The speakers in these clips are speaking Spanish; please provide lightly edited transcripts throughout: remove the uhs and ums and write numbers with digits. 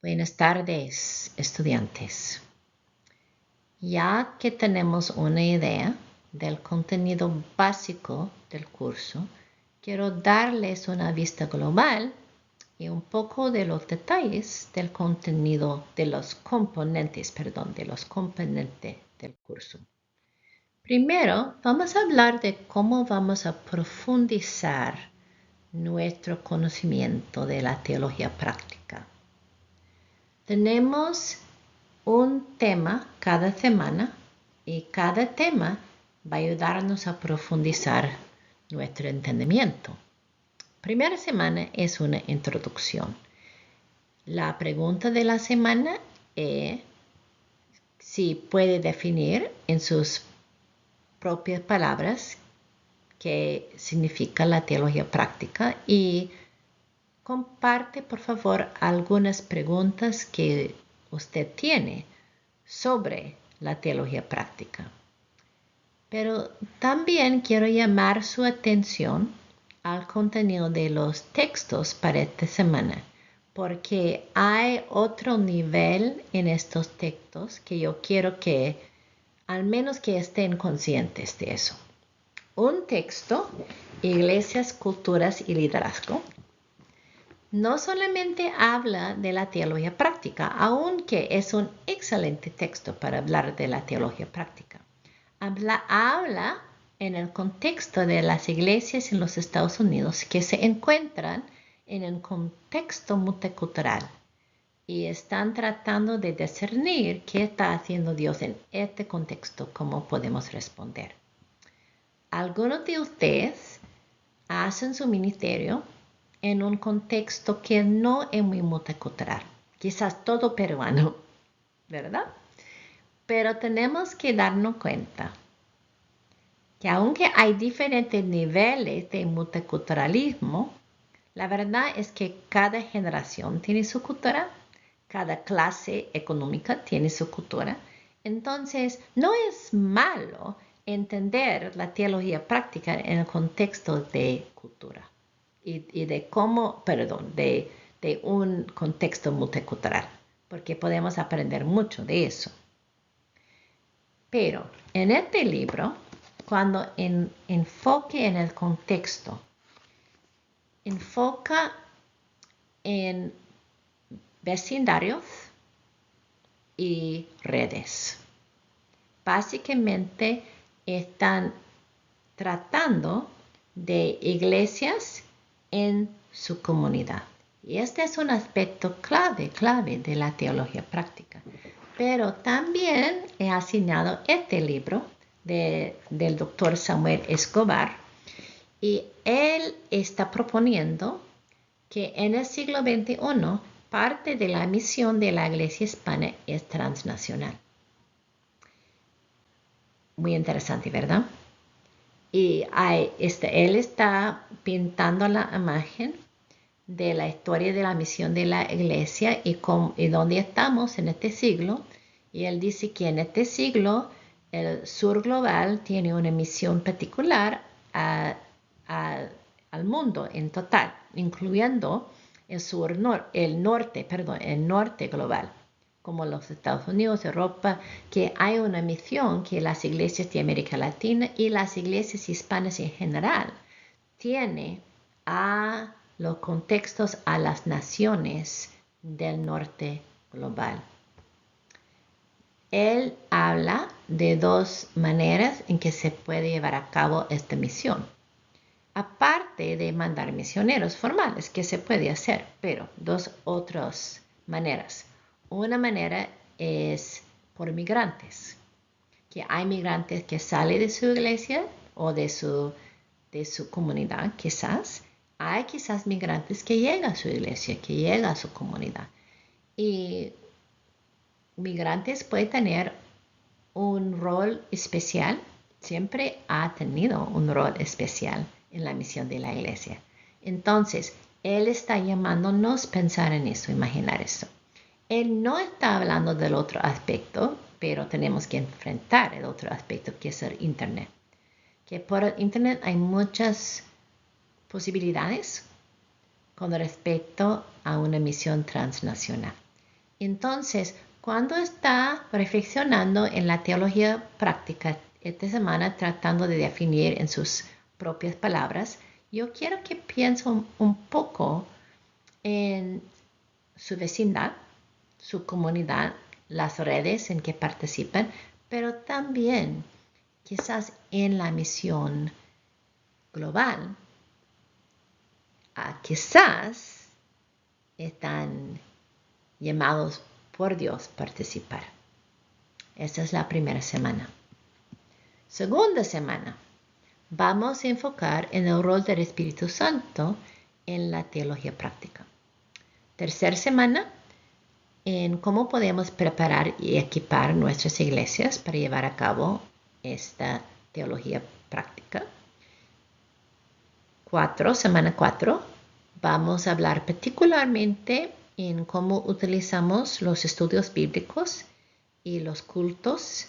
Buenas tardes, estudiantes. Ya que tenemos una idea del contenido básico del curso, quiero darles una vista global y un poco de los detalles del contenido, de los componentes del curso. Primero, vamos a hablar de cómo vamos a profundizar nuestro conocimiento de la teología práctica. Tenemos un tema cada semana y cada tema va a ayudarnos a profundizar nuestro entendimiento. Primera semana es una introducción. La pregunta de la semana es si puede definir en sus propias palabras qué significa la teología práctica y comparte, por favor, algunas preguntas que usted tiene sobre la teología práctica. Pero también quiero llamar su atención al contenido de los textos para esta semana, porque hay otro nivel en estos textos que yo quiero que al menos que estén conscientes de eso. Un texto, Iglesias, Culturas y Liderazgo, no solamente habla de la teología práctica, aunque es un excelente texto para hablar de la teología práctica. Habla en el contexto de las iglesias en los Estados Unidos que se encuentran en un contexto multicultural y están tratando de discernir qué está haciendo Dios en este contexto, cómo podemos responder. Algunos de ustedes hacen su ministerio en un contexto que no es muy multicultural, quizás todo peruano, ¿verdad? Pero tenemos que darnos cuenta que aunque hay diferentes niveles de multiculturalismo, la verdad es que cada generación tiene su cultura, cada clase económica tiene su cultura. Entonces, no es malo entender la teología práctica en el contexto de cultura y de cómo, de un contexto multicultural, porque podemos aprender mucho de eso. Pero en este libro, cuando enfoque en el contexto, enfoca en vecindarios y redes. Básicamente están tratando de iglesias en su comunidad. Y este es un aspecto clave de la teología práctica. Pero también he asignado este libro del doctor Samuel Escobar y él está proponiendo que en el siglo XXI parte de la misión de la Iglesia hispana es transnacional. Muy interesante, ¿verdad? Y él está pintando la imagen de la historia de la misión de la iglesia y dónde estamos en este siglo. Y él dice que en este siglo el sur global tiene una misión particular al mundo en total, incluyendo el norte global, como los Estados Unidos, Europa, que hay una misión que las iglesias de América Latina y las iglesias hispanas en general tienen a los contextos, a las naciones del norte global. Él habla de dos maneras en que se puede llevar a cabo esta misión. Aparte de mandar misioneros formales, que se puede hacer, pero dos otras maneras. Una manera es por migrantes, que hay migrantes que salen de su iglesia o de su comunidad, quizás. Hay quizás migrantes que llegan a su iglesia, que llegan a su comunidad. Y migrantes pueden tener un rol especial, siempre ha tenido un rol especial en la misión de la iglesia. Entonces, él está llamándonos a pensar en eso, imaginar eso. Él no está hablando del otro aspecto, pero tenemos que enfrentar el otro aspecto, que es el Internet. Que por el Internet hay muchas posibilidades con respecto a una misión transnacional. Entonces, cuando está reflexionando en la teología práctica esta semana, tratando de definir en sus propias palabras, yo quiero que piense un poco en su vecindad, su comunidad, las redes en que participan, pero también quizás en la misión global. Quizás están llamados por Dios a participar. Esta es la primera semana. Segunda semana, vamos a enfocar en el rol del Espíritu Santo en la teología práctica. Tercera semana, en cómo podemos preparar y equipar nuestras iglesias para llevar a cabo esta teología práctica. Semana 4, vamos a hablar particularmente en cómo utilizamos los estudios bíblicos y los cultos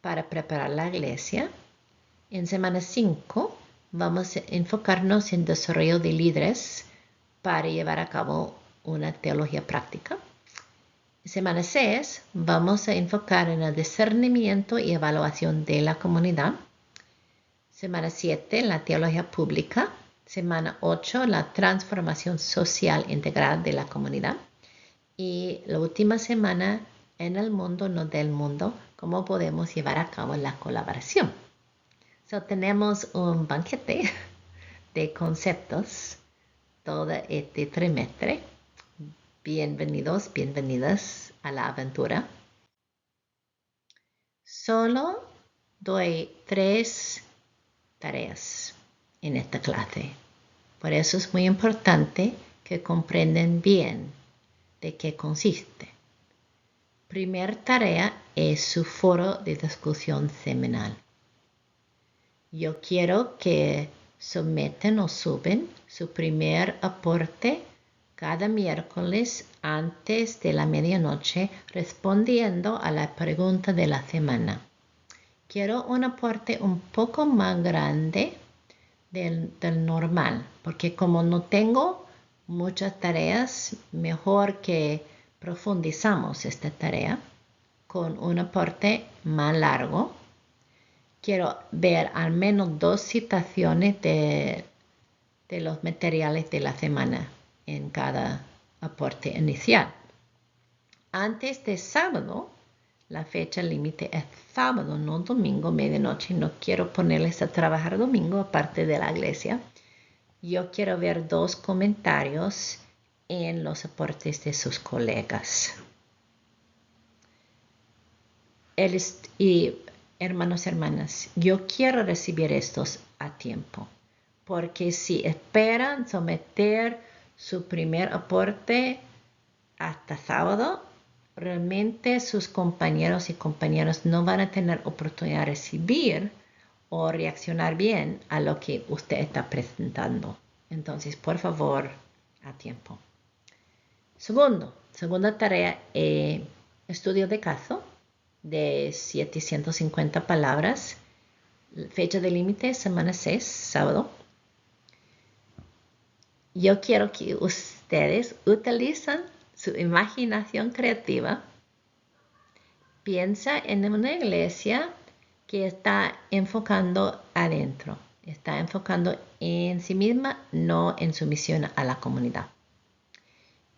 para preparar la iglesia. En semana 5 vamos a enfocarnos en desarrollo de líderes para llevar a cabo una teología práctica. En semana 6 vamos a enfocar en el discernimiento y evaluación de la comunidad. Semana 7 en la teología pública. Semana 8 la transformación social integral de la comunidad. Y la última semana en el mundo, no del mundo, cómo podemos llevar a cabo la colaboración. Tenemos un banquete de conceptos todo este trimestre. Bienvenidos, bienvenidas a la aventura. Solo doy 3 tareas en esta clase. Por eso es muy importante que comprendan bien de qué consiste. Primera tarea es su foro de discusión semanal. Yo quiero que someten o suben su primer aporte cada miércoles antes de la medianoche respondiendo a la pregunta de la semana. Quiero un aporte un poco más grande del normal, porque como no tengo muchas tareas, mejor que profundizamos esta tarea con un aporte más largo. Quiero ver al menos 2 citaciones de los materiales de la semana en cada aporte inicial. Antes de sábado, la fecha límite es sábado, no domingo, medianoche. No quiero ponerles a trabajar domingo aparte de la iglesia. Yo quiero ver 2 comentarios en los aportes de sus colegas. Y hermanos y hermanas, yo quiero recibir estos a tiempo, porque si esperan someter su primer aporte hasta sábado, realmente sus compañeros y compañeras no van a tener oportunidad de recibir o reaccionar bien a lo que usted está presentando. Entonces, por favor, a tiempo. Segunda tarea, estudio de caso de 750 palabras. Fecha de límite, semana 6, sábado. Yo quiero que ustedes utilicen su imaginación creativa. Piensa en una iglesia que está enfocando adentro, está enfocando en sí misma, no en su misión a la comunidad.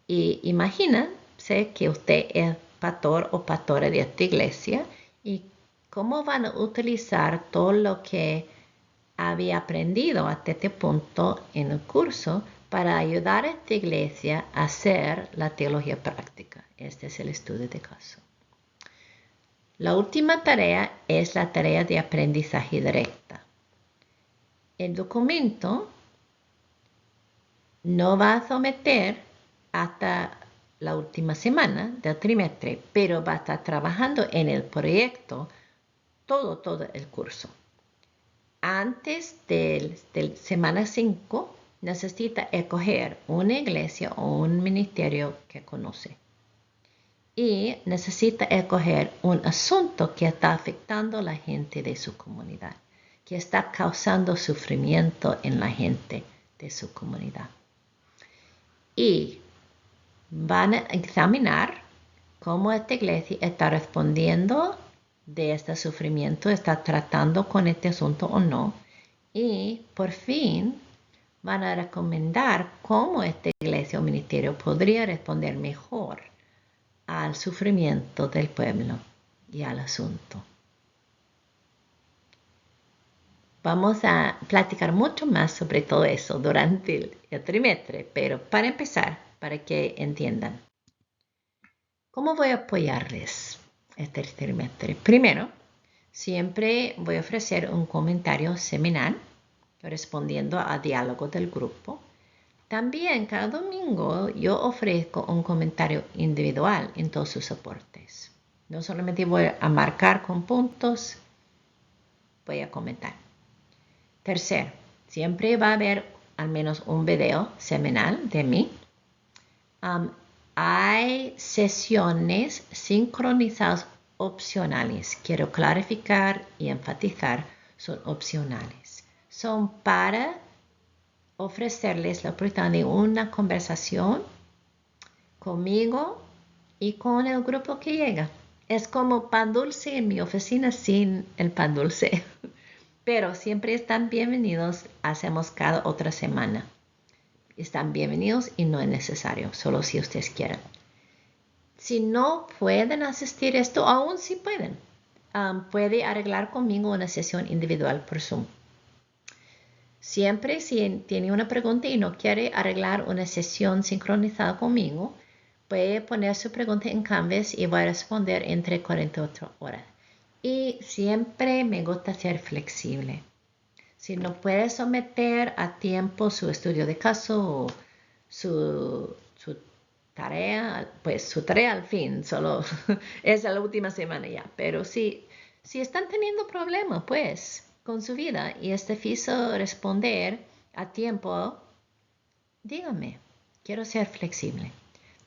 Y imagínense que usted es pastor o pastora de esta iglesia y cómo van a utilizar todo lo que había aprendido hasta este punto en el curso para ayudar a esta iglesia a hacer la teología práctica. Este es el estudio de caso. La última tarea es la tarea de aprendizaje directa. El documento no va a someter hasta la última semana del trimestre, pero va a estar trabajando en el proyecto todo el curso. Antes del semana 5 necesita escoger una iglesia o un ministerio que conoce. Y necesita escoger un asunto que está afectando a la gente de su comunidad, que está causando sufrimiento en la gente de su comunidad. Y van a examinar cómo esta iglesia está respondiendo de este sufrimiento, está tratando con este asunto o no. Y por fin van a recomendar cómo esta iglesia o ministerio podría responder mejor al sufrimiento del pueblo y al asunto. Vamos a platicar mucho más sobre todo eso durante el trimestre, pero para empezar, para que entiendan, ¿cómo voy a apoyarles este trimestre? Primero, siempre voy a ofrecer un comentario semanal respondiendo a diálogo del grupo. También cada domingo yo ofrezco un comentario individual en todos sus aportes. No solamente voy a marcar con puntos, voy a comentar. Tercero, siempre va a haber al menos un video semanal de mí. Hay sesiones sincronizadas opcionales. Quiero clarificar y enfatizar, son opcionales. Son para ofrecerles la oportunidad de una conversación conmigo y con el grupo que llega. Es como pan dulce en mi oficina sin el pan dulce. Pero siempre están bienvenidos, hacemos cada otra semana. Están bienvenidos y no es necesario, solo si ustedes quieren. Si no pueden asistir a esto, aún sí pueden. Puede arreglar conmigo una sesión individual por Zoom. Siempre si tiene una pregunta y no quiere arreglar una sesión sincronizada conmigo, puede poner su pregunta en Canvas y voy a responder entre 48 horas. Y siempre me gusta ser flexible. Si no puede someter a tiempo su estudio de caso o su tarea, pues su tarea al fin, solo es la última semana ya. Pero si están teniendo problemas, pues, con su vida y es difícil responder a tiempo, dígame, quiero ser flexible.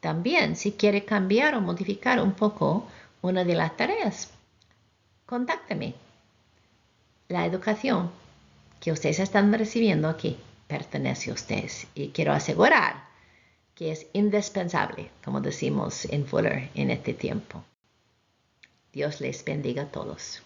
También, si quiere cambiar o modificar un poco una de las tareas, contácteme. La educación que ustedes están recibiendo aquí pertenece a ustedes y quiero asegurar que es indispensable, como decimos en Fuller, en este tiempo. Dios les bendiga a todos.